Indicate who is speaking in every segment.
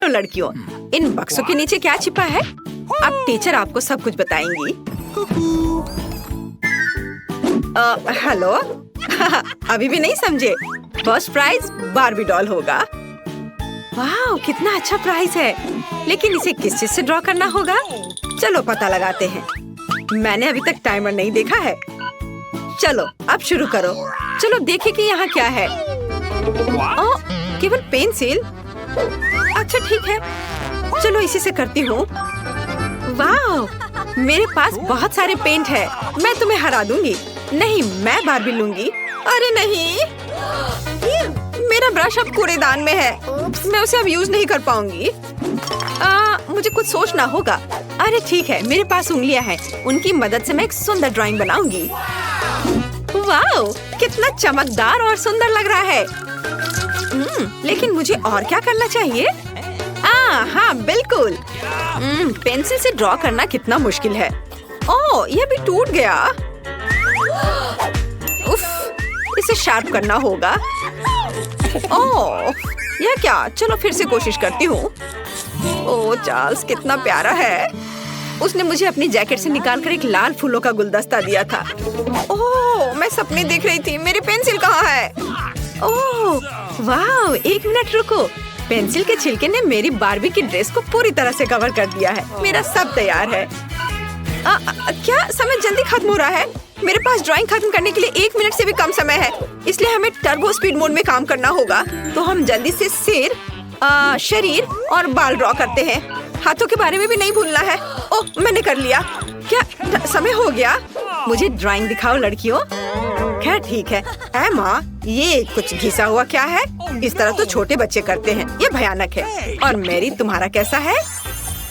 Speaker 1: लड़कियों, इन बक्सों के नीचे क्या छिपा है? अब टीचर आपको सब कुछ बताएंगी। हेलो। अभी भी नहीं समझे? फर्स्ट प्राइज बार्बी डॉल होगा। वाह, कितना अच्छा प्राइज है। लेकिन इसे किस चीज से ड्रॉ करना होगा? चलो पता लगाते हैं। मैंने अभी तक टाइमर नहीं देखा है। चलो अब शुरू करो। चलो देखें कि यहाँ क्या है। ओह, केवल पेंसिल। अच्छा ठीक है, चलो इसी से करती हूँ। वाह, मेरे पास बहुत सारे पेंट है। मैं तुम्हें हरा दूंगी। नहीं, मैं बार्बी लूंगी। अरे नहीं, मेरा ब्रश अब कूड़ेदान में है। मैं उसे अब यूज नहीं कर पाऊंगी। मुझे कुछ सोचना होगा। अरे ठीक है, मेरे पास उंगलियां हैं। उनकी मदद से मैं एक सुंदर ड्राइंग बनाऊंगी। वाह, कितना चमकदार और सुंदर लग रहा है। लेकिन मुझे और क्या करना चाहिए? हाँ बिल्कुल। पेंसिल से ड्रॉ करना कितना मुश्किल है। ओह, यह भी टूट गया। उफ, इसे शार्प करना होगा। ओह, यह क्या? चलो फिर से कोशिश करती हूँ। ओह चार्ल्स कितना प्यारा है। उसने मुझे अपनी जैकेट से निकालकर एक लाल फूलों का गुलदस्ता दिया था। ओह, मैं सपने देख रही थी। मेरी पेंसिल कहाँ है? ओह वाह, एक मिनट रुको। पेंसिल के छिलके ने मेरी बार्बी की ड्रेस को पूरी तरह से कवर कर दिया है। मेरा सब तैयार है। क्या समय जल्दी खत्म हो रहा है? मेरे पास ड्राइंग खत्म करने के लिए 1 मिनट से भी कम समय है, इसलिए हमें टर्बो स्पीड मोड में काम करना होगा। तो हम जल्दी से सिर, शरीर और बाल ड्रॉ करते हैं। हाथों के बारे में भी नहीं भूलना है। ओह, मैंने कर लिया। क्या समय हो गया? मुझे ड्राइंग दिखाओ लड़कियों। खैर ठीक है। एमा, ये कुछ घिसा हुआ क्या है? इस तरह तो छोटे बच्चे करते हैं। ये भयानक है। और मेरी, तुम्हारा कैसा है?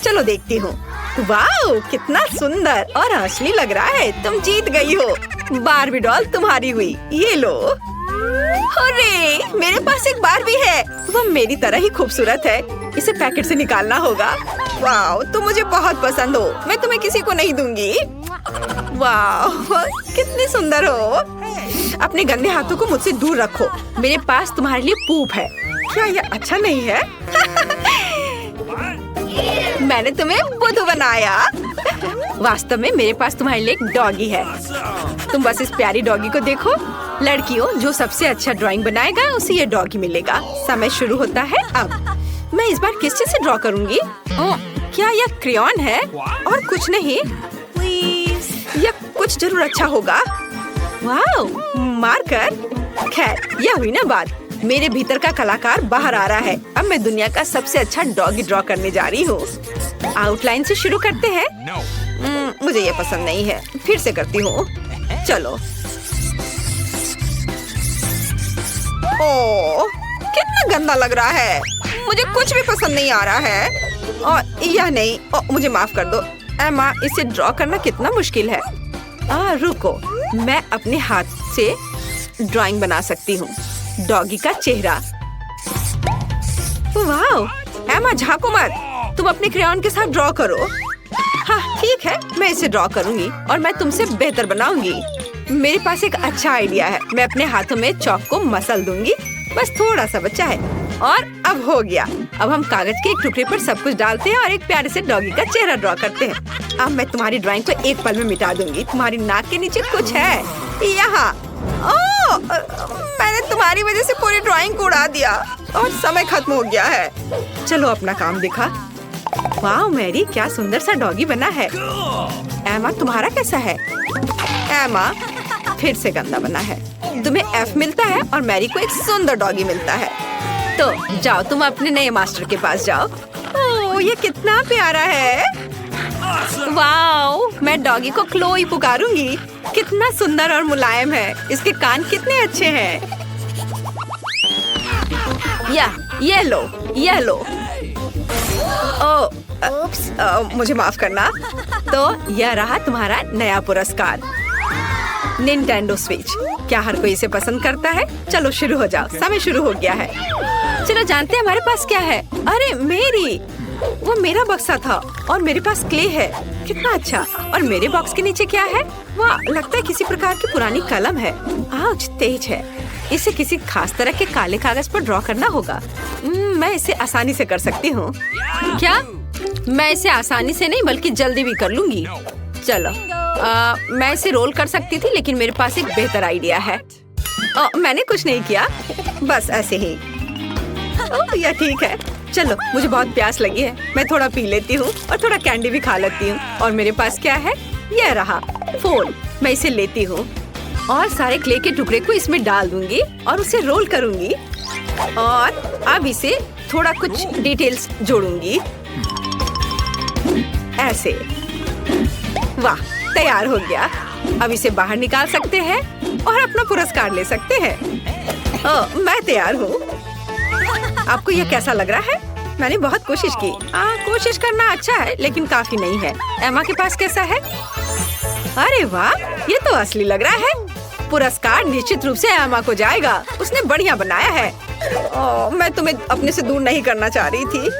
Speaker 1: चलो देखती हूँ। वाह, कितना सुंदर और असली लग रहा है। तुम जीत गई हो। बार्बी डॉल तुम्हारी हुई। ये लो। अरे, मेरे पास एक बार्बी है। वो मेरी तरह ही खूबसूरत है। इसे पैकेट से निकालना होगा। वाह, तुम मुझे बहुत पसंद हो। मैं तुम्हें किसी को नहीं दूंगी। वाह, कितनी सुंदर हो। अपने गंदे हाथों को मुझसे दूर रखो। मेरे पास तुम्हारे लिए पूप है। क्या यह अच्छा नहीं है? मैंने तुम्हें बुद्धू बनाया। वास्तव में मेरे पास तुम्हारे लिए एक डॉगी है। तुम बस इस प्यारी डॉगी को देखो। लड़कियों, जो सबसे अच्छा ड्राइंग बनाएगा उसे ये डॉगी मिलेगा। समय शुरू होता है अब। मैं इस बार किस चीज से ड्रॉ करूंगी? क्या यह क्रेयॉन है और कुछ नहीं? यह कुछ जरूर अच्छा होगा। वाह, मार्कर। खैर, यह हुई ना बात। मेरे भीतर का कलाकार बाहर आ रहा है। अब मैं दुनिया का सबसे अच्छा डॉगी ड्रॉ करने जा रही हूँ। आउटलाइन से शुरू करते हैं। मुझे ये पसंद नहीं है। फिर से करती हूँ। चलो। ओह, कितना गंदा लग रहा है। मुझे कुछ भी पसंद नहीं आ रहा है। और यह नहीं। मुझे माफ कर दो एमा, इसे ड्रॉ करना कितना मुश्किल है। रुको, मैं अपने हाथ से ड्राइंग बना सकती हूँ। डॉगी का चेहरा। वाह, एमा झांको मत। तुम अपने क्रेयॉन के साथ ड्रॉ करो। हाँ ठीक है, मैं इसे ड्रॉ करूंगी और मैं तुमसे बेहतर बनाऊंगी। मेरे पास एक अच्छा आइडिया है। मैं अपने हाथों में चॉक को मसल दूंगी। बस थोड़ा सा बचा है। और अब हो गया। अब हम कागज के एक टुकड़े पर सब कुछ डालते हैं और एक प्यारे से डॉगी का चेहरा ड्रॉ करते हैं। अब मैं तुम्हारी ड्राइंग को एक पल में मिटा दूंगी। तुम्हारी नाक के नीचे कुछ है यहाँ। मैंने तुम्हारी वजह से पूरी ड्राइंग को उड़ा दिया और समय खत्म हो गया है। चलो अपना काम दिखा। वाह मैरी, क्या सुंदर सा डॉगी बना है। एमा, तुम्हारा कैसा है? एमा, फिर से गंदा बना है। तुम्हें F मिलता है और मैरी को एक सुंदर डॉगी मिलता है। तो जाओ, तुम अपने नए मास्टर के पास जाओ। ओह, ये कितना प्यारा है। वाह, मैं डॉगी को क्लोई पुकारूंगी। कितना सुंदर और मुलायम है। इसके कान कितने अच्छे हैं। ये लो। मुझे माफ करना। तो यह रहा तुम्हारा नया पुरस्कार, निंटेंडो स्विच। क्या हर कोई इसे पसंद करता है? चलो शुरू हो जाओ। समय शुरू हो गया है। चलो जानते हैं हमारे पास क्या है। अरे मेरी, वो मेरा बक्सा था और मेरे पास क्ले है। कितना अच्छा। और मेरे बॉक्स के नीचे क्या है? वाह, लगता है किसी प्रकार की पुरानी कलम है। आउच, तेज है। इसे किसी खास तरह के काले कागज पर ड्रॉ करना होगा। मैं इसे आसानी से कर सकती हूँ। क्या? मैं इसे आसानी से नहीं बल्कि जल्दी भी कर लूंगी। चलो, मैं इसे रोल कर सकती थी, लेकिन मेरे पास एक बेहतर आइडिया है। मैंने कुछ नहीं किया, बस ऐसे ही। यह ठीक है। चलो, मुझे बहुत प्यास लगी है, मैं थोड़ा पी लेती हूँ और थोड़ा कैंडी भी खा लेती हूँ। और मेरे पास क्या है? यह रहा फोन। मैं इसे लेती हूँ और सारे क्ले के टुकड़े को इसमें डाल दूंगी और उसे रोल करूंगी। और अब इसे थोड़ा कुछ डिटेल्स जोड़ूंगी, ऐसे। वाह, तैयार हो गया। अब इसे बाहर निकाल सकते हैं और अपना पुरस्कार ले सकते हैं। मैं तैयार हूँ। आपको यह कैसा लग रहा है? मैंने बहुत कोशिश की। कोशिश करना अच्छा है, लेकिन काफी नहीं है। एमा के पास कैसा है? अरे वाह, ये तो असली लग रहा है। पुरस्कार निश्चित रूप से एमा को जाएगा। उसने बढ़िया बनाया है। मैं तुम्हें अपने से दूर नहीं करना चाह रही थी।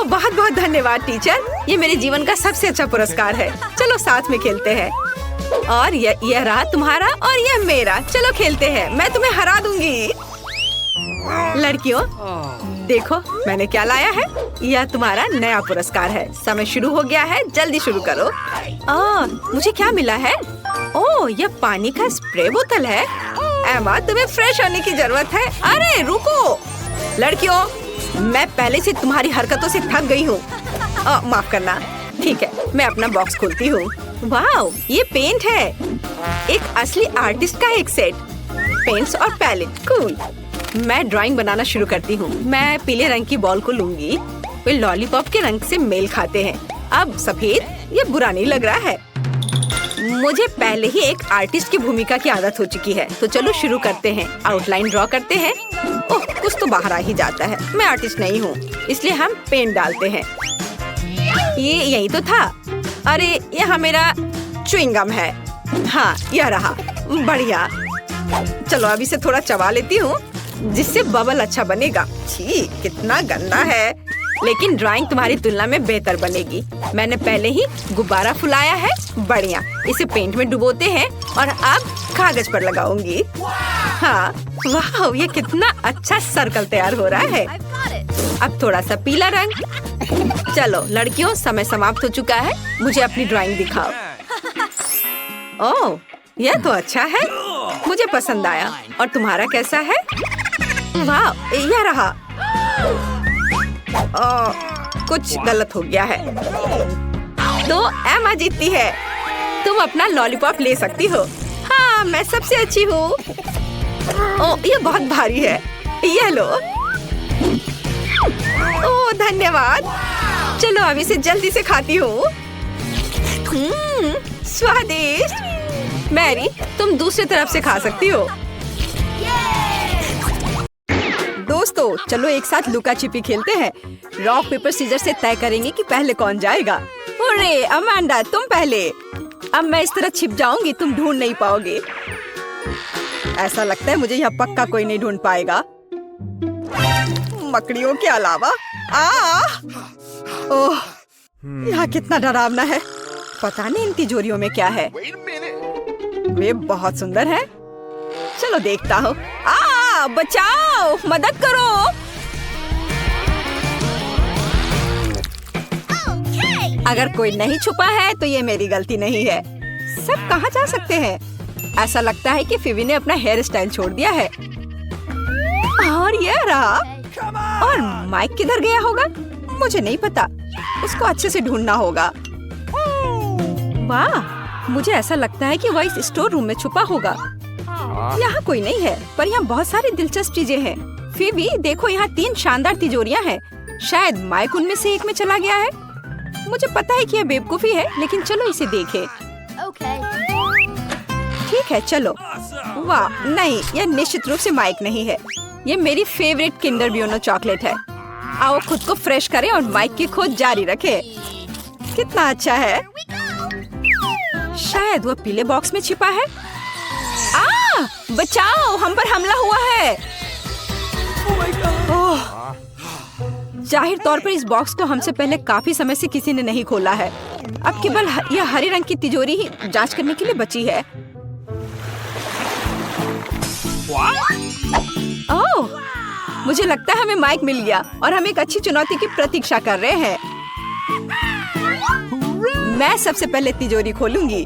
Speaker 1: बहुत बहुत धन्यवाद टीचर। ये मेरे जीवन का सबसे अच्छा पुरस्कार है। चलो साथ में खेलते हैं। और यह रहा तुम्हारा और यह मेरा। चलो खेलते हैं, मैं तुम्हें हरा दूंगी। लड़कियों, देखो मैंने क्या लाया है। यह तुम्हारा नया पुरस्कार है। समय शुरू हो गया है, जल्दी शुरू करो। मुझे क्या मिला है? यह पानी का स्प्रे बोतल है। एमा, तुम्हें फ्रेश होने की जरूरत है। अरे रुको लड़कियों, मैं पहले से तुम्हारी हरकतों से थक गई हूँ। माफ करना। ठीक है, मैं अपना बॉक्स खोलती हूँ। वाह, ये पेंट है। एक असली आर्टिस्ट का एक सेट। पेंट्स और पैलेट, कूल। मैं ड्राइंग बनाना शुरू करती हूँ। मैं पीले रंग की बॉल को लूंगी। वे लॉलीपॉप के रंग से मेल खाते हैं। अब सफेद, ये बुरा नहीं लग रहा है। मुझे पहले ही एक आर्टिस्ट की भूमिका की आदत हो चुकी है, तो चलो शुरू करते हैं। आउटलाइन ड्रॉ करते हैं। कुछ तो बाहर आ ही जाता है। मैं आर्टिस्ट नहीं हूँ, इसलिए हम पेंट डालते हैं। ये यही तो था। अरे, यहाँ मेरा च्युइंगम है। हाँ, यह रहा। बढ़िया। चलो अब इसे थोड़ा चबा लेती हूँ, जिससे बबल अच्छा बनेगा। छी, कितना गंदा है, लेकिन ड्राइंग तुम्हारी तुलना में बेहतर बनेगी। मैंने पहले ही गुब्बारा फुलाया है। बढ़िया, इसे पेंट में डुबोते हैं और अब कागज पर लगाऊंगी। हाँ, वाह, ये कितना अच्छा सर्कल तैयार हो रहा है। अब थोड़ा सा पीला रंग। चलो लड़कियों, समय समाप्त हो चुका है। मुझे अपनी ड्राइंग दिखाओ। ओह, यह तो अच्छा है, मुझे पसंद आया। और तुम्हारा कैसा है? वाह, यह रहा। कुछ गलत हो गया है, तो एमा जीतती है। तुम अपना लॉलीपॉप ले सकती हो। हाँ, मैं सबसे अच्छी हूँ। ये बहुत भारी है। ये लो। धन्यवाद। चलो अब इसे जल्दी से खाती हूँ। स्वादिष्ट। मैरी, तुम दूसरी तरफ से खा सकती हो। दोस्तों, चलो एक साथ लुका छिपी खेलते हैं। रॉक पेपर सीजर से तय करेंगे कि पहले कौन जाएगा। अरे अमांडा, तुम पहले। अब मैं इस तरह छिप जाऊंगी, तुम ढूंढ नहीं पाओगे। ऐसा लगता है मुझे यहाँ पक्का कोई नहीं ढूंढ पाएगा, मकड़ियों के अलावा। ओह, यहाँ कितना डरावना है। पता नहीं इन तिजोरियों में क्या है। वे बहुत सुंदर है। चलो देखता हूँ। बचाओ, मदद करो। अगर कोई नहीं छुपा है तो ये मेरी गलती नहीं है। सब कहाँ जा सकते हैं? ऐसा लगता है कि फिवी ने अपना हेयर स्टाइल छोड़ दिया है। और ये रहा। और माइक किधर गया होगा? मुझे नहीं पता, उसको अच्छे से ढूंढना होगा। वाह, मुझे ऐसा लगता है कि वह इस स्टोर रूम में छुपा होगा। यहाँ कोई नहीं है, पर यहाँ बहुत सारी दिलचस्प चीजें हैं। फिवी, देखो यहाँ 3 शानदार तिजोरियाँ हैं। शायद माइक उनमें से एक में चला गया है। मुझे पता है कि यह बेवकूफी है, लेकिन चलो इसे देखें। ठीक है, चलो। वाह, नहीं, यह निश्चित रूप से माइक नहीं है। ये मेरी फेवरेट किंडर ब्यूनो चॉकलेट है। आओ खुद को फ्रेश करें और माइक की खोज जारी रखें। कितना अच्छा है। शायद वो पीले बॉक्स में छिपा है। बचाओ, हम पर हमला हुआ है। जाहिर तौर पर इस बॉक्स को हमसे पहले काफी समय से किसी ने नहीं खोला है। अब केवल यह हरे रंग की तिजोरी ही जांच करने के लिए बची है। ओह, मुझे लगता है हमें माइक मिल गया और हम एक अच्छी चुनौती की प्रतीक्षा कर रहे हैं। मैं सबसे पहले तिजोरी खोलूंगी।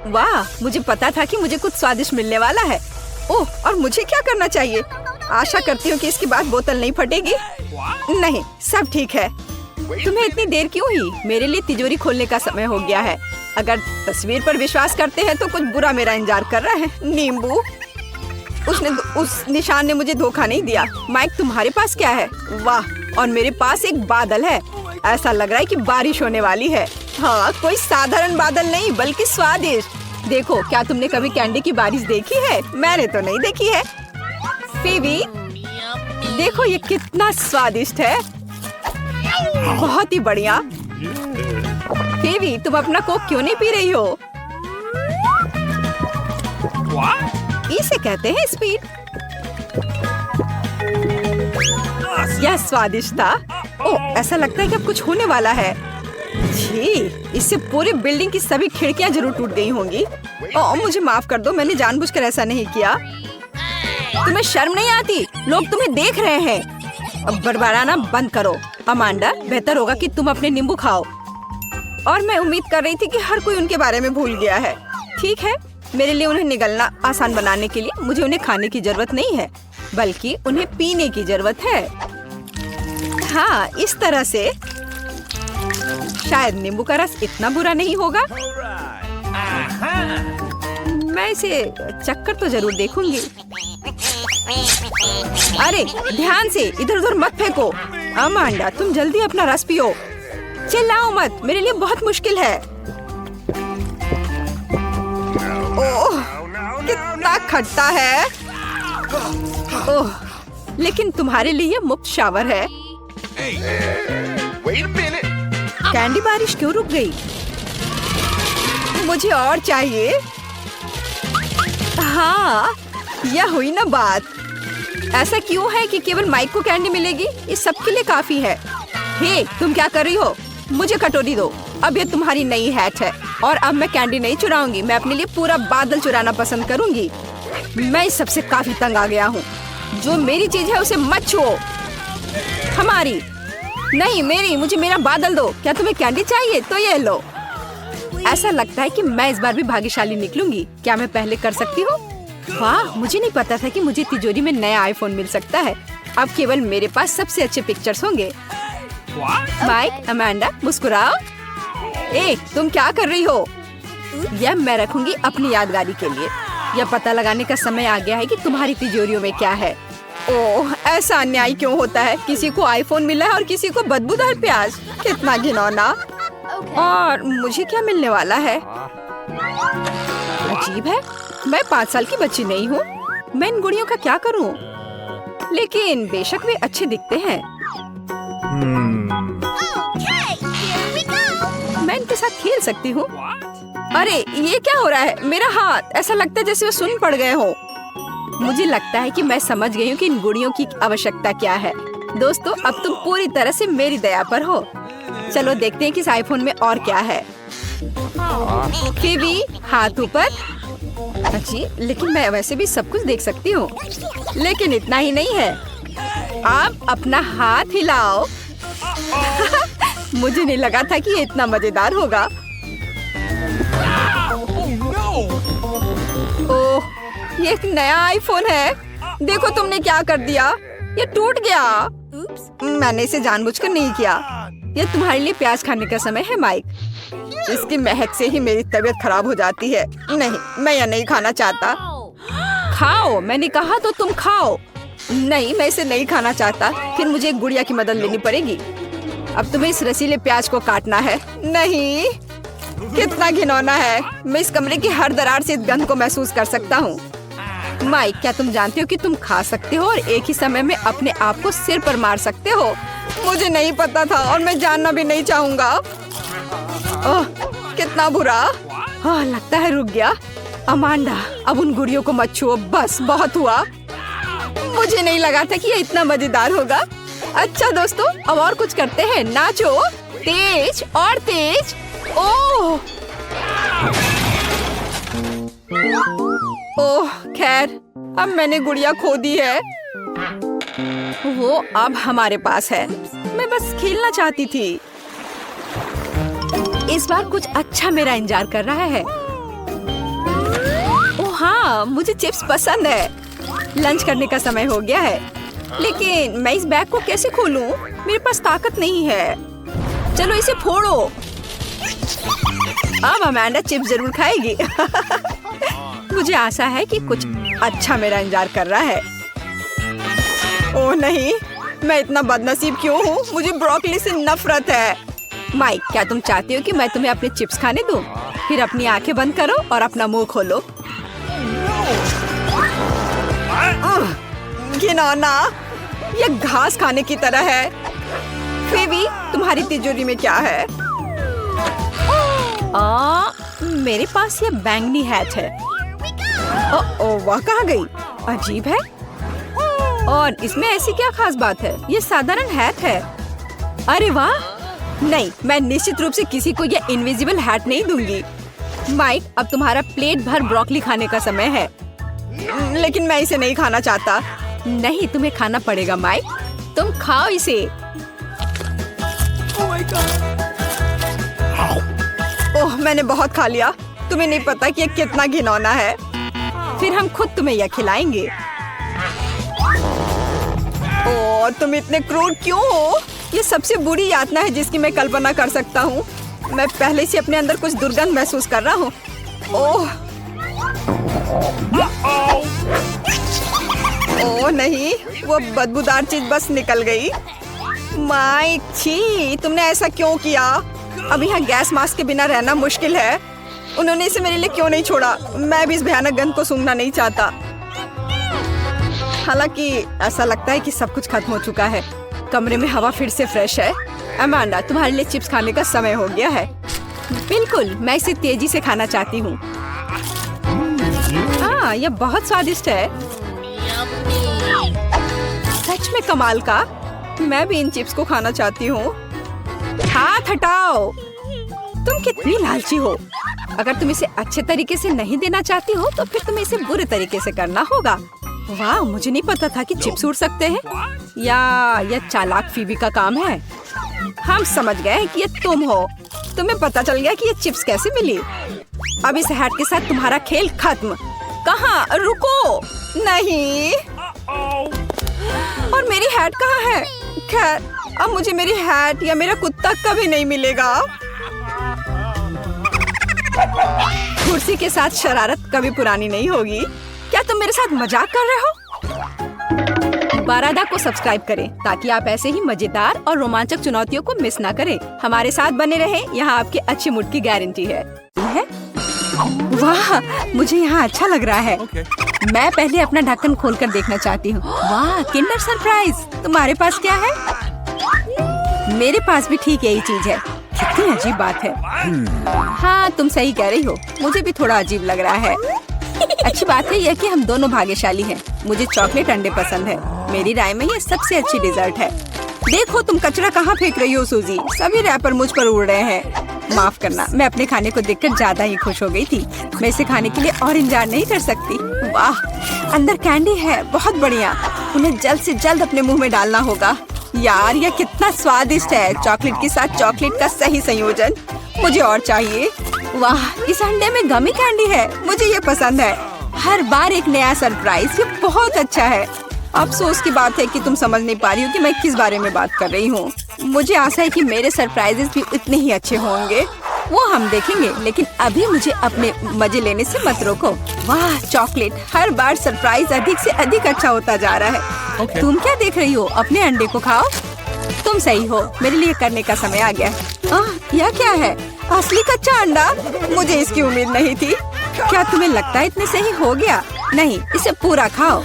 Speaker 1: वाह, मुझे पता था कि मुझे कुछ स्वादिष्ट मिलने वाला है। ओह, और मुझे क्या करना चाहिए? आशा करती हूँ कि इसके बाद बोतल नहीं फटेगी। नहीं, सब ठीक है। तुम्हें इतनी देर क्यों हुई? मेरे लिए तिजोरी खोलने का समय हो गया है। अगर तस्वीर पर विश्वास करते हैं तो कुछ बुरा मेरा इंतजार कर रहा है। नींबू, उस निशान ने मुझे धोखा नहीं दिया। माइक, तुम्हारे पास क्या है? वाह, और मेरे पास एक बादल है। ऐसा लग रहा है कि बारिश होने वाली है। हाँ, कोई साधारण बादल नहीं बल्कि स्वादिष्ट। देखो, क्या तुमने कभी कैंडी की बारिश देखी है? मैंने तो नहीं देखी है। फीवी, देखो ये कितना स्वादिष्ट है। बहुत ही बढ़िया। फीवी, तुम अपना कोक क्यों नहीं पी रही हो? इसे कहते हैं स्पीड। यह स्वादिष्ट था। ओह, ऐसा लगता है कि अब कुछ होने वाला है। जी, इससे पूरी बिल्डिंग की सभी खिड़कियां जरूर टूट गई होंगी। ओह, मुझे माफ कर दो, मैंने जानबूझकर ऐसा नहीं किया। तुम्हें शर्म नहीं आती? लोग तुम्हें देख रहे हैं। अब बड़बड़ाना बंद करो। अमांडा, बेहतर होगा कि तुम अपने नींबू खाओ। और मैं उम्मीद कर रही थी कि हर कोई उनके बारे में भूल गया है। ठीक है, मेरे लिए उन्हें निगलना आसान बनाने के लिए मुझे उन्हें खाने की जरूरत नहीं है, बल्कि उन्हें पीने की जरूरत है। हाँ, इस तरह से शायद नींबू का रस इतना बुरा नहीं होगा। मैं इसे चक्कर तो जरूर देखूंगी। अरे ध्यान से, इधर उधर मत फेंको। अमांडा, तुम जल्दी अपना रस पियो। चिल्लाओ मत, मेरे लिए बहुत मुश्किल है। ओह, कितना खट्टा है। ओह, लेकिन तुम्हारे लिए मुफ्त शावर है। कैंडी बारिश क्यों रुक गई? मुझे और चाहिए। हाँ, यह हुई ना बात। ऐसा क्यों है कि केवल माइक को कैंडी मिलेगी? ये सबके लिए काफी है। हे, तुम क्या कर रही हो? मुझे कटोरी दो। अब ये तुम्हारी नई हैट है और अब मैं कैंडी नहीं चुराऊंगी। मैं अपने लिए पूरा बादल चुराना पसंद करूंगी। मैं इस सबसे काफी तंग आ गया हूँ। जो मेरी चीज है उसे मत छुओ। हमारी नहीं, मेरी। मुझे मेरा बादल दो। क्या तुम्हें कैंडी चाहिए? तो ये लो। ऐसा लगता है कि मैं इस बार भी भाग्यशाली निकलूंगी। क्या मैं पहले कर सकती हूँ? वाह, मुझे नहीं पता था कि मुझे तिजोरी में नया आईफोन मिल सकता है। अब केवल मेरे पास सबसे अच्छे पिक्चर्स होंगे। Mic, Amanda, मुस्कुराओ। ए, तुम क्या कर रही हो? यह मैं रखूंगी अपनी यादगारी के लिए। यह पता लगाने का समय आ गया है कि तुम्हारी तिजोरियों में क्या है। ओह, ऐसा अन्याय क्यों होता है? किसी को आईफोन मिला है और किसी को बदबूदार प्याज। कितना घिनौना। और मुझे क्या मिलने वाला है? अजीब है, मैं 5 साल की बच्ची नहीं हूँ। मैं इन गुड़ियों का क्या करूँ? लेकिन बेशक वे अच्छे दिखते हैं। मैं इनके साथ खेल सकती हूँ। अरे, ये क्या हो रहा है? मेरा हाथ, ऐसा लगता है जैसे वो सुन्न पड़ गए हो। मुझे लगता है कि मैं समझ गई हूँ कि इन गुड़ियों की आवश्यकता क्या है। दोस्तों, अब तुम पूरी तरह से मेरी दया पर हो। चलो देखते हैं कि इस आईफोन में और क्या है। फीवी, हाथ ऊपर। जी, लेकिन मैं वैसे भी सब कुछ देख सकती हूँ। लेकिन इतना ही नहीं है। आप अपना हाथ हिलाओ। मुझे नहीं लगा था कि ये इतना मजेदार होगा। ओह, ये एक नया आईफोन है। देखो तुमने क्या कर दिया। ये टूट गया। मैंने इसे जानबूझकर नहीं किया। ये तुम्हारे लिए प्याज खाने का समय है माइक। इसकी महक से ही मेरी तबीयत खराब हो जाती है। नहीं, मैं यह नहीं खाना चाहता। खाओ, मैंने कहा तो तुम खाओ। नहीं, मैं इसे नहीं खाना चाहता। फिर मुझे एक गुड़िया की मदद लेनी पड़ेगी। अब तुम्हें इस रसीले प्याज को काटना है। नहीं, कितना घिनौना है। मैं इस कमरे की हर दरार से इस गंध को महसूस कर सकता हूँ। माइक, क्या तुम जानते हो कि तुम खा सकते हो और एक ही समय में अपने आप को सिर पर मार सकते हो? मुझे नहीं पता था और मैं जानना भी नहीं चाहूँगा। ओह, कितना बुरा। हाँ, लगता है रुक गया। अमांडा, अब उन गुड़ियों को मत छुओ। बस, बहुत हुआ। मुझे नहीं लगा था कि ये इतना मजेदार होगा। अच्छा दोस्तों, अब और कुछ करते हैं। नाचो, तेज और तेज। ओह ओह, खैर, अब मैंने गुड़िया खो दी है। वो अब हमारे पास है। मैं बस खेलना चाहती थी। इस बार कुछ अच्छा मेरा इंतजार कर रहा है। ओह हाँ, मुझे चिप्स पसंद है। लंच करने का समय हो गया है, लेकिन मैं इस बैग को कैसे खोलूं? मेरे पास ताकत नहीं है। चलो इसे फोड़ो। अब अमांडा चिप्स जरूर खाएगी। मुझे आशा है कि कुछ अच्छा मेरा इंतजार कर रहा है। ओह नहीं, मैं इतना बदनसीब क्यों हूँ? मुझे ब्रोकली से नफरत है। माइक, क्या तुम चाहती हो कि मैं तुम्हें अपने चिप्स खाने दूं? फिर अपनी आंखें बंद करो और अपना मुंह खोलो। घिनौना, यह घास खाने की तरह है। फेवी, तुम्हारी तिजोरी में क्या है? मेरे पास ये बैंगनी हैट है। वह कहाँ गई? अजीब है। और इसमें ऐसी क्या खास बात है? ये साधारण हैट है। अरे वाह! नहीं, मैं निश्चित रूप से किसी को ये इनविजिबल हैट नहीं दूंगी। माइक, अब तुम्हारा प्लेट भर ब्रोकली खाने का समय है। लेकिन मैं इसे नहीं खाना चाहता। नहीं, तुम्हें खाना पड़ेगा माइक। तुम खाओ इसे। ओह, मैंने बहुत खा लिया। तुम्हें नहीं पता कि ये कितना घिनौना है। फिर हम खुद तुम्हें यह खिलाएंगे। ओह, तुम इतने क्रूर क्यों हो? ये सबसे बुरी यातना है जिसकी मैं कल्पना कर सकता हूँ। मैं पहले से अपने अंदर कुछ दुर्गंध महसूस कर रहा हूँ। ओह ओह नहीं, वो बदबूदार चीज बस निकल गई। माइक, छी, तुमने ऐसा क्यों किया? अब यहाँ गैस मास्क के बिना रहना मुश्किल है। उन्होंने इसे मेरे लिए क्यों नहीं छोड़ा? मैं भी इस भयानक गंध को सूंघना नहीं चाहता। हालांकि ऐसा लगता है कि सब कुछ खत्म हो चुका है। कमरे में हवा फिर से फ्रेश है। अमांडा, तुम्हारे लिए चिप्स खाने का समय हो गया है। बिल्कुल, मैं इसे तेजी से खाना चाहती हूँ। हाँ, यह बहुत स्वादिष्ट है। सच में कमाल का। मैं भी इन चिप्स को खाना चाहती हूँ। हाथ हटाओ। तुम कितनी लालची हो। अगर तुम इसे अच्छे तरीके से नहीं देना चाहती हो तो फिर तुम्हें इसे बुरे तरीके से करना होगा। वाह, मुझे नहीं पता था कि चिप्स उड़ सकते हैं। या यह चालाक फीबी का काम है। हम समझ गए कि ये तुम हो। तुम्हें पता चल गया कि ये चिप्स कैसे मिली। अब इस हैट के साथ तुम्हारा खेल खत्म। कहाँ? रुको। नहीं। और मेरी हैट कहाँ है? खैर, अब मुझे मेरी हैट या मेरा कुत्ता कभी नहीं मिलेगा। कुर्सी के साथ शरारत कभी पुरानी नहीं होगी। क्या तुम मेरे साथ मजाक कर रहे हो? बारादा को सब्सक्राइब करें ताकि आप ऐसे ही मजेदार और रोमांचक चुनौतियों को मिस ना करें। हमारे साथ बने रहें, यहाँ आपके अच्छे मूड की गारंटी है। वाह, मुझे यहाँ अच्छा लग रहा है। मैं पहले अपना ढक्कन खोलकर देखना चाहती हूँ। वाह, किंडर सरप्राइज। तुम्हारे पास क्या है? मेरे पास भी ठीक यही चीज है। कितनी अजीब बात है। हाँ, तुम सही कह रही हो। मुझे भी थोड़ा अजीब लग रहा है। अच्छी बात है यह कि हम दोनों भाग्यशाली हैं। मुझे चॉकलेट अंडे पसंद है। मेरी राय में ये सबसे अच्छी डिजर्ट है। देखो, तुम कचरा कहाँ फेंक रही हो सूजी? सभी रैपर मुझ पर उड़ रहे हैं। माफ करना, मैं अपने खाने को देखकर ज्यादा ही खुश हो गई थी। मैं इसे खाने के लिए और इंतजार नहीं कर सकती। वाह, अंदर कैंडी है, बहुत बढ़िया। उन्हें जल्द से जल्द अपने मुंह में डालना होगा। यार, यह कितना स्वादिष्ट है। चॉकलेट के साथ चॉकलेट का सही संयोजन। मुझे और चाहिए। वाह, इस अंडे में गमी कैंडी है। मुझे ये पसंद है। हर बार एक नया सरप्राइज। ये बहुत अच्छा है। अफसोस की बात है कि तुम समझ नहीं पा रही हो कि मैं किस बारे में बात कर रही हूँ। मुझे आशा है कि मेरे सरप्राइजेस भी इतने ही अच्छे होंगे। वो हम देखेंगे, लेकिन अभी मुझे अपने मजे लेने से मत रोको। वाह, चॉकलेट। हर बार सरप्राइज अधिक से अधिक अच्छा होता जा रहा है। तुम क्या देख रही हो? अपने अंडे को खाओ। तुम सही हो, मेरे लिए करने का समय आ गया। यह क्या है? असली कच्चा अंडा? मुझे इसकी उम्मीद नहीं थी। क्या तुम्हें लगता है इतने सही हो गया? नहीं, इसे पूरा खाओ।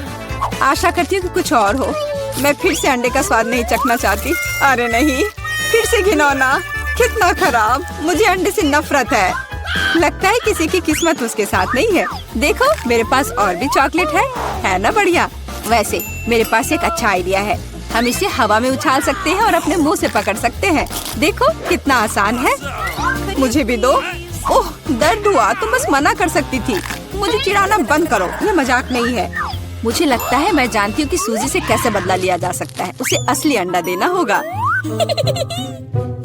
Speaker 1: आशा करती हूँ कि कुछ और हो। मैं फिर से अंडे का स्वाद नहीं चखना चाहती। अरे नहीं, फिर से घिनौना। कितना खराब। मुझे अंडे से नफरत है। लगता है किसी की किस्मत उसके साथ नहीं है। देखो, मेरे पास और भी चॉकलेट है ना? बढ़िया। वैसे मेरे पास एक अच्छा आइडिया है। हम इसे हवा में उछाल सकते हैं और अपने मुंह से पकड़ सकते हैं। देखो, कितना आसान है। मुझे भी दो। ओह, दर्द हुआ। तुम बस मना कर सकती थी। मुझे चिढ़ाना बंद करो। ये मजाक नहीं है। मुझे लगता है मैं जानती हूँ कि सूजी से कैसे बदला लिया जा सकता है। उसे असली अंडा देना होगा।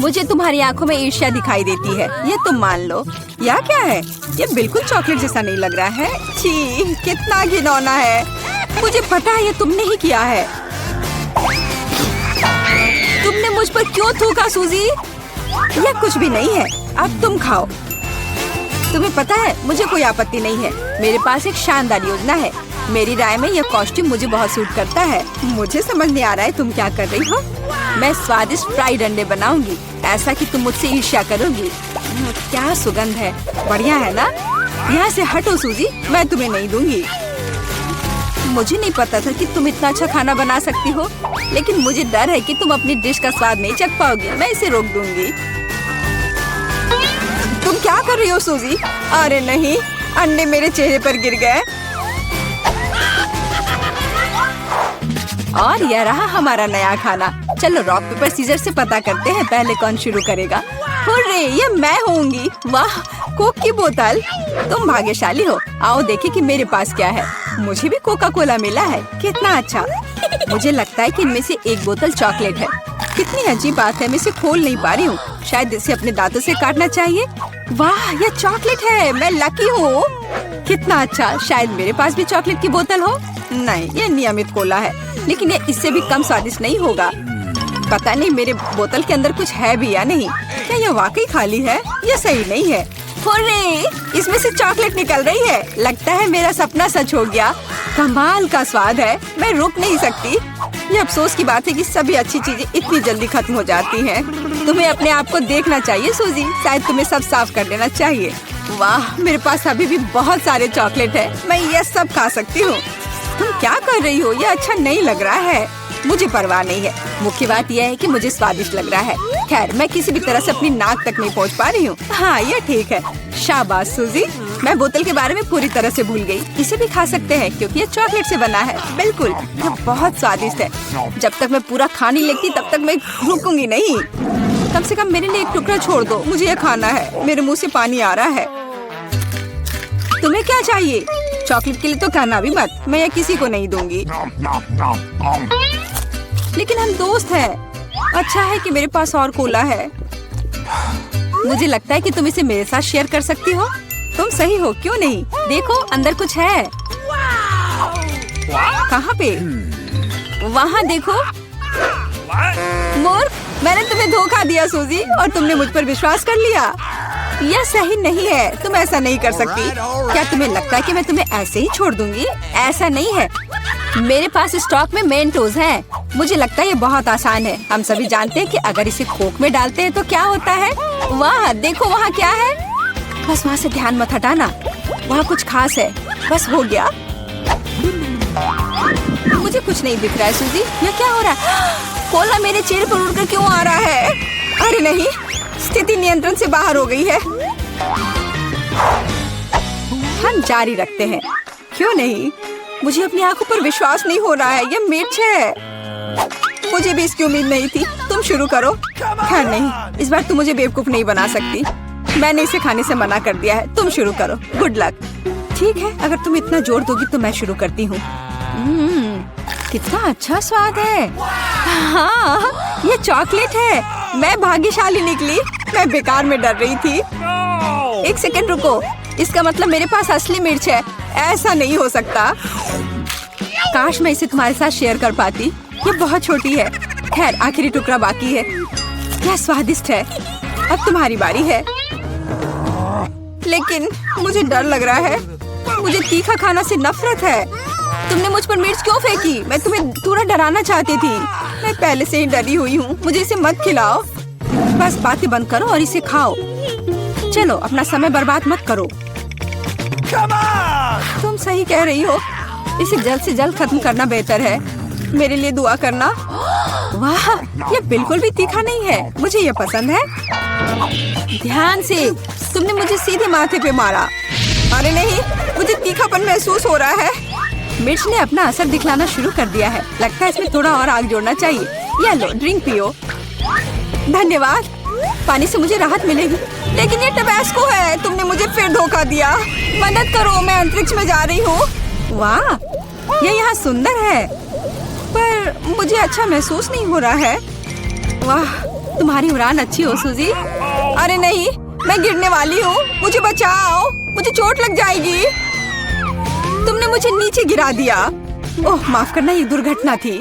Speaker 1: मुझे तुम्हारी आंखों में ईर्ष्या दिखाई देती है, ये तुम मान लो। यह क्या है? ये बिल्कुल चॉकलेट जैसा नहीं लग रहा है। छी, कितना घिनौना है। मुझे पता है ये तुमने ही किया है। तुमने मुझ पर क्यों थूका सूजी? यह कुछ भी नहीं है, अब तुम खाओ। तुम्हें पता है मुझे कोई आपत्ति नहीं है। मेरे पास एक शानदार योजना है। मेरी राय में यह कॉस्ट्यूम मुझे बहुत सूट करता है। मुझे समझ नहीं आ रहा है तुम क्या कर रही हो। मैं स्वादिष्ट फ्राइड अंडे बनाऊंगी, ऐसा कि तुम मुझसे ईर्ष्या करोगी। क्या सुगंध है, बढ़िया है ना? यहाँ से हटो सूजी, मैं तुम्हें नहीं दूंगी। मुझे नहीं पता था कि तुम इतना अच्छा खाना बना सकती हो, लेकिन मुझे डर है कि तुम अपनी डिश का स्वाद नहीं चख पाओगी। मैं इसे रोक दूंगी। तुम क्या कर रही हो सूजी? अरे नहीं, अंडे मेरे चेहरे पर गिर गए। और यह रहा हमारा नया खाना। चलो रॉक पेपर सीजर से पता करते हैं पहले कौन शुरू करेगा। हुर्रे, ये मैं होंगी। वाह, कोक की बोतल। तुम भाग्यशाली हो। आओ देखें कि मेरे पास क्या है। मुझे भी कोका कोला मिला है, कितना अच्छा। मुझे लगता है कि इनमें से एक बोतल चॉकलेट है। कितनी अजीब बात है, मैं इसे खोल नहीं पा रही हूँ। शायद इसे अपने दांतों से काटना चाहिए। वाह, यह चॉकलेट है, मैं लकी हूँ। कितना अच्छा, शायद मेरे पास भी चॉकलेट की बोतल हो। नहीं, यह नियमित कोला है, लेकिन ये इससे भी कम स्वादिष्ट नहीं होगा। पता नहीं मेरे बोतल के अंदर कुछ है भी या नहीं। क्या यह वाकई खाली है? यह सही नहीं है। हुर्रे, इसमें से चॉकलेट निकल रही है। लगता है मेरा सपना सच हो गया। कमाल का स्वाद है, मैं रुक नहीं सकती। ये अफसोस की बात है कि सभी अच्छी चीजें इतनी जल्दी खत्म हो जाती हैं। तुम्हें अपने आप को देखना चाहिए सूजी, शायद तुम्हें सब साफ कर देना चाहिए। वाह, मेरे पास अभी भी बहुत सारे चॉकलेट है, मैं ये सब खा सकती हूँ। तुम क्या कर रही हो? ये अच्छा नहीं लग रहा है। मुझे परवाह नहीं है, मुख्य बात यह है कि मुझे स्वादिष्ट लग रहा है। खैर, मैं किसी भी तरह से अपनी नाक तक नहीं पहुंच पा रही हूँ। हाँ, ये ठीक है। शाबाश सूजी, मैं बोतल के बारे में पूरी तरह से भूल गई। इसे भी खा सकते हैं क्योंकि ये चॉकलेट से बना है। बिल्कुल, ये बहुत स्वादिष्ट है। जब तक मैं पूरा खा नहीं लेती तब तक मैं रुकूंगी नहीं। कम से कम मेरे लिए एक टुकड़ा छोड़ दो, मुझे ये खाना है। मेरे मुंह से पानी आ रहा है। तुम्हें क्या चाहिए? चॉकलेट के लिए तो कहना भी मत, मैं ये किसी को नहीं दूंगी। लेकिन हम दोस्त हैं। अच्छा है कि मेरे पास और कोला है। मुझे लगता है कि तुम इसे मेरे साथ शेयर कर सकती हो। तुम सही हो, क्यों नहीं? देखो, अंदर कुछ है। कहाँ पे? वहाँ देखो। मूर्ख, मैंने तुम्हें धोखा दिया सूजी, और तुमने मुझ पर विश्वास कर लिया। यह सही नहीं है, तुम ऐसा नहीं कर सकती। क्या तुम्हें लगता है कि मैं तुम्हें ऐसे ही छोड़ दूंगी? ऐसा नहीं है। मेरे पास स्टॉक में मेंटोस है। मुझे लगता है ये बहुत आसान है। हम सभी जानते हैं कि अगर इसे कोक में डालते हैं तो क्या होता है। वाह, देखो वहाँ क्या है। बस वहाँ से ध्यान मत हटाना, वहाँ कुछ खास है। बस हो गया। मुझे कुछ नहीं दिख रहा है सूजी, ये क्या हो रहा है? कोला मेरे चेहरे पर उड़कर क्यों आ रहा है? अरे नहीं, स्थिति नियंत्रण से बाहर हो गई है। हम जारी रखते हैं, क्यों नहीं? मुझे अपनी आंखों पर विश्वास नहीं हो रहा है। ये मिर्च है। मुझे भी इसकी उम्मीद नहीं थी। तुम शुरू करो। खैर नहीं, इस बार तुम मुझे बेवकूफ नहीं बना सकती। मैंने इसे खाने से मना कर दिया है। तुम शुरू करो। Good luck. ठीक है, अगर तुम इतना जोर दोगी तो मैं शुरू करती हूँ। कितना अच्छा स्वाद है। हाँ, ये चॉकलेट है। मैं भाग्यशाली निकली। मैं बेकार में डर रही थी। एक सेकंड रुको, इसका मतलब मेरे पास असली मिर्च है। ऐसा नहीं हो सकता। काश मैं इसे तुम्हारे साथ शेयर कर पाती। ये बहुत छोटी है। खैर, आखिरी टुकड़ा बाकी है। क्या स्वादिष्ट है। अब तुम्हारी बारी है। लेकिन मुझे डर लग रहा है। मुझे तीखा खाना से नफरत है। तुमने मुझ पर मिर्च क्यों फेंकी? मैं तुम्हें थोड़ा डराना चाहती थी। मैं पहले से ही डरी हुई हूँ। मुझे इसे मत खिलाओ। बस बातें बंद करो और इसे खाओ। चलो, अपना समय बर्बाद मत करो। तुम सही कह रही हो। इसे जल्द से जल्द खत्म करना बेहतर है। मेरे लिए दुआ करना। वाह, ये बिल्कुल भी तीखा नहीं है। मुझे ये पसंद है। ध्यान से, तुमने मुझे सीधे माथे पे मारा। अरे नहीं, मुझे तीखापन महसूस हो रहा है। मिर्च ने अपना असर दिखलाना शुरू कर दिया है। लगता है इसमें थोड़ा और आग जोड़ना चाहिए। ये लो, ड्रिंक पियो। धन्यवाद, पानी से मुझे राहत मिलेगी। लेकिन ये टबैस्को है। तुमने मुझे फिर धोखा दिया। मदद करो, मैं अंतरिक्ष में जा रही हूँ। वाह, यह यहाँ सुंदर है, पर मुझे अच्छा महसूस नहीं हो रहा है। वाह, तुम्हारी उड़ान अच्छी हो सूजी। अरे नहीं, मैं गिरने वाली हूँ, मुझे बचाओ, मुझे चोट लग जाएगी। तुमने मुझे नीचे गिरा दिया। ओह माफ करना, ये दुर्घटना थी।